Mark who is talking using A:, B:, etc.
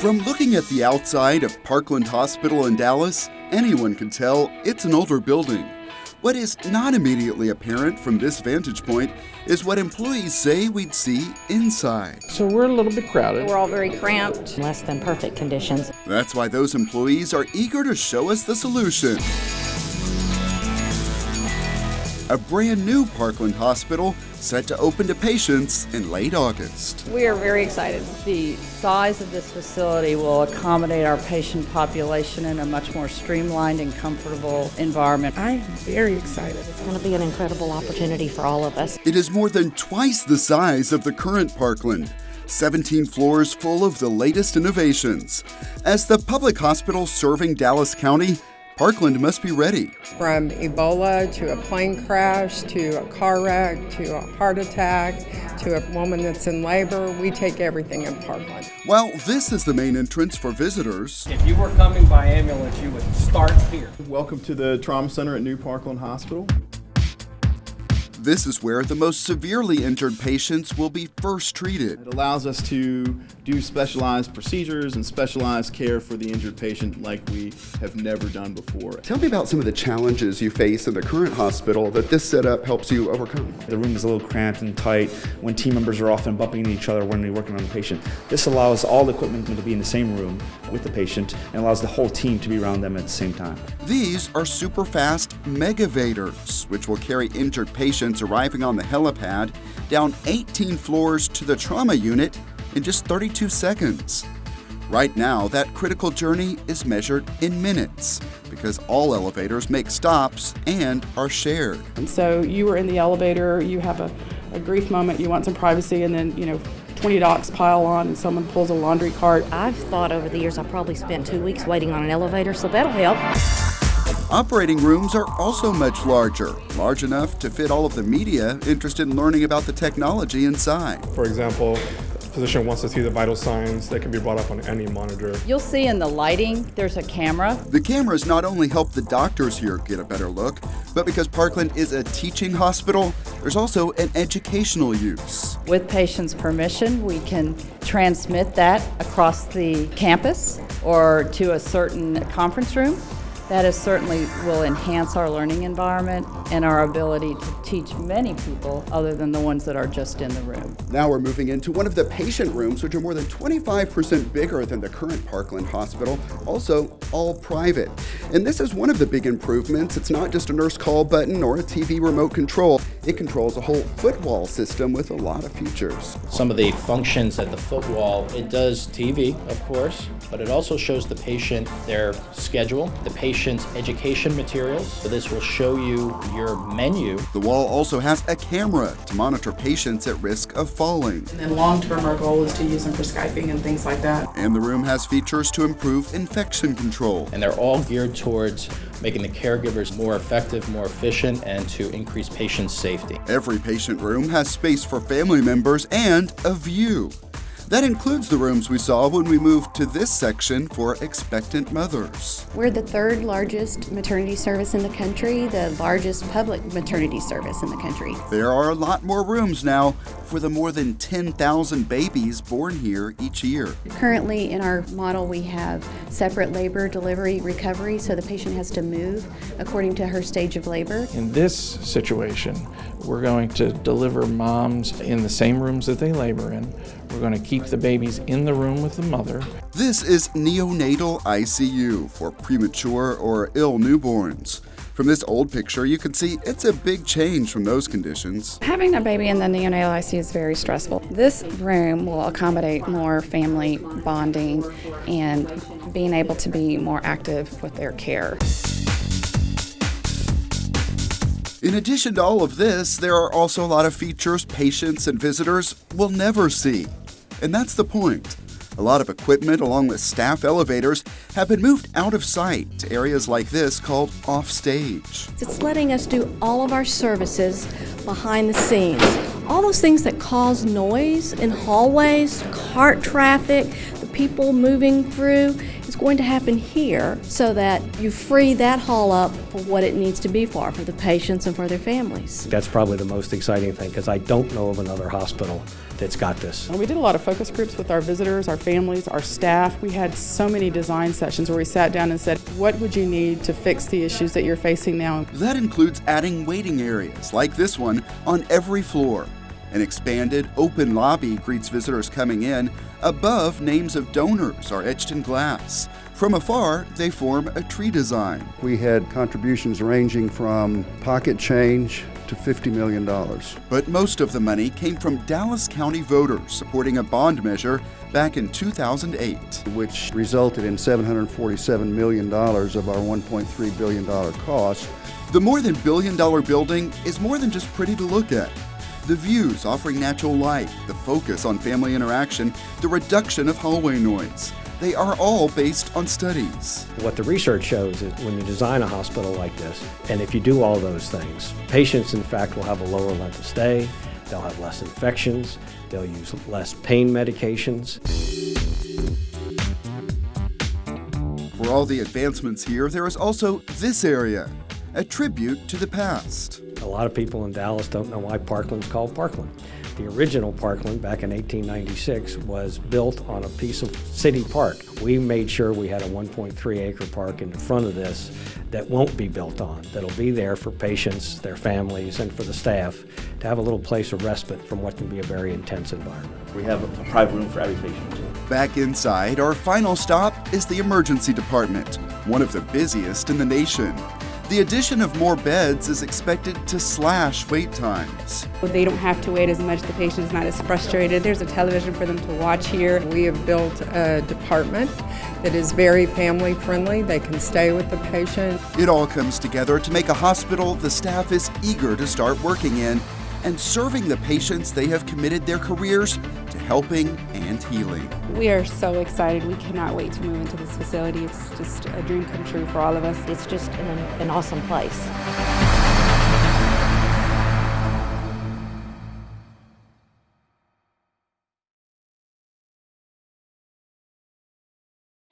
A: From looking at the outside of Parkland Hospital in Dallas, anyone can tell it's an older building. What is not immediately apparent from this vantage point is what employees say we'd see inside.
B: So we're a little bit crowded.
C: We're all very cramped. Less than perfect conditions.
A: That's why those employees are eager to show us the solution. A brand new Parkland Hospital set to open to patients in late August.
D: We are very excited. The size of this facility will accommodate our patient population in a much more streamlined and comfortable environment.
B: I'm very excited.
C: It's going to be an incredible opportunity for all of us.
A: It is more than twice the size of the current Parkland. 17 floors full of the latest innovations. As the public hospital serving Dallas County, Parkland must be ready.
E: From Ebola to a plane crash to a car wreck to a heart attack to a woman that's in labor, we take everything in Parkland.
A: While this is the main entrance for visitors,
F: if you were coming by ambulance, you would start here.
G: Welcome to the Trauma Center at New Parkland Hospital.
A: this is where the most severely injured patients will be first treated.
G: It allows us to do specialized procedures and specialized care for the injured patient like we have never done before.
A: Tell me about some of the challenges you face in the current hospital that this setup helps you overcome.
H: The room is a little cramped and tight when team members are often bumping into each other when they're working on the patient. This allows all the equipment to be in the same room with the patient and allows the whole team to be around them at the same time.
A: These are super fast megavators, which will carry injured patients arriving on the helipad down 18 floors to the trauma unit in just 32 seconds. Right now, that critical journey is measured in minutes because all elevators make stops and are shared.
I: And so you were in the elevator, you have a grief moment, you want some privacy, and then, 20 docs pile on and someone pulls a laundry cart.
C: I've thought over the years I probably spent 2 weeks waiting on an elevator, so that'll help.
A: Operating rooms are also much larger, large enough to fit all of the media interested in learning about the technology inside.
J: For example, if a physician wants to see the vital signs, they can be brought up on any monitor.
D: You'll see in the lighting, there's a camera.
A: The cameras not only help the doctors here get a better look, but because Parkland is a teaching hospital, there's also an educational use.
D: With patients' permission, we can transmit that across the campus or to a certain conference room. That certainly will enhance our learning environment and our ability to teach many people other than the ones that are just in the room.
A: Now we're moving into one of the patient rooms, which are more than 25% bigger than the current Parkland Hospital, also all private. And this is one of the big improvements. It's not just a nurse call button or a TV remote control. It controls a whole footwall system with a lot of features.
K: Some of the functions at the footwall, it does TV, of course, but it also shows the patient their schedule, the patient's education materials. So this will show you your menu.
A: The wall also has a camera to monitor patients at risk of falling.
I: And then long-term, our goal is to use them for Skyping and things like that.
A: And the room has features to improve infection control.
K: And they're all geared towards making the caregivers more effective, more efficient, and to increase patient safety.
A: Every patient room has space for family members and a view. That includes the rooms we saw when we moved to this section for expectant mothers.
L: We're the third largest maternity service in the country, the largest public maternity service in the country.
A: There are a lot more rooms now for the more than 10,000 babies born here each year.
L: Currently in our model we have separate labor, delivery, recovery, so the patient has to move according to her stage of labor.
B: In this situation, we're going to deliver moms in the same rooms that they labor in. We're going to keep the babies in the room with the mother.
A: This is neonatal ICU for premature or ill newborns. From this old picture, you can see it's a big change from those conditions.
M: Having a baby in the neonatal ICU is very stressful. This room will accommodate more family bonding and being able to be more active with their care.
A: In addition to all of this, there are also a lot of features patients and visitors will never see. And that's the point. A lot of equipment, along with staff elevators, have been moved out of sight to areas like this called offstage.
N: It's letting us do all of our services behind the scenes. All those things that cause noise in hallways, cart traffic, the people moving through. is going to happen here so that you free that hall up for what it needs to be for the patients and for their families.
F: That's probably the most exciting thing because I don't know of another hospital that's got this.
I: We did a lot of focus groups with our visitors, our families, our staff. We had so many design sessions where we sat down and said, what would you need to fix the issues that you're facing now?
A: That includes adding waiting areas like this one on every floor. An expanded, open lobby greets visitors coming in. Above, names of donors are etched in glass. From afar, they form a tree design.
O: We had contributions ranging from pocket change to $50 million.
A: But most of the money came from Dallas County voters supporting a bond measure back in 2008.
O: Which resulted in $747 million of our $1.3 billion cost.
A: The more than billion-dollar building is more than just pretty to look at. The views offering natural light, the focus on family interaction, the reduction of hallway noise. They are all based on studies.
F: What the research shows is when you design a hospital like this, and if you do all those things, patients in fact will have a lower length of stay, they'll have less infections, they'll use less pain medications.
A: For all the advancements here, there is also this area, a tribute to the past.
F: A lot of people in Dallas don't know why Parkland's called Parkland. The original Parkland back in 1896 was built on a piece of city park. We made sure we had a 1.3 acre park in the front of this that won't be built on, that'll be there for patients, their families, and for the staff to have a little place of respite from what can be a very intense environment.
H: We have a private room for every patient.
A: Back inside, our final stop is the emergency department, one of the busiest in the nation. The addition of more beds is expected to slash wait times.
P: They don't have to wait as much, the patient's not as frustrated. There's a television for them to watch here.
E: We have built a department that is very family friendly. They can stay with the patient.
A: It all comes together to make a hospital the staff is eager to start working in and serving the patients they have committed their careers to helping and healing.
P: We are so excited. We cannot wait to move into this facility. It's just a dream come true for all of us.
C: It's just an awesome place.